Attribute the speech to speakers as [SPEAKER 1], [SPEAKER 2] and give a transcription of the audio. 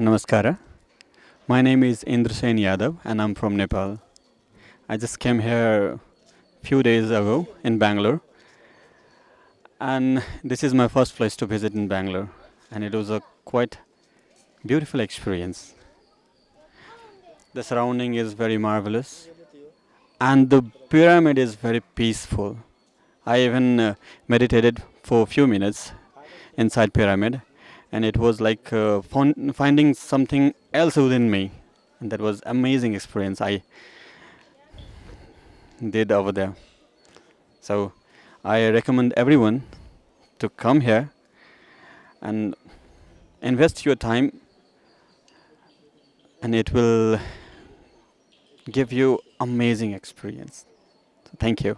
[SPEAKER 1] Namaskara. My name is Indrasena Yadav and I'm from Nepal. I just came here few days ago in Bangalore, and this is my first place to visit in Bangalore, and it was a quite beautiful experience. The surrounding is very marvelous and the pyramid is very peaceful. I even meditated for a few minutes inside pyramid, and it was like finding something else within me, and that was amazing experience I did over there. So I recommend everyone to come here and invest your time, and it will give you amazing experience. So thank you.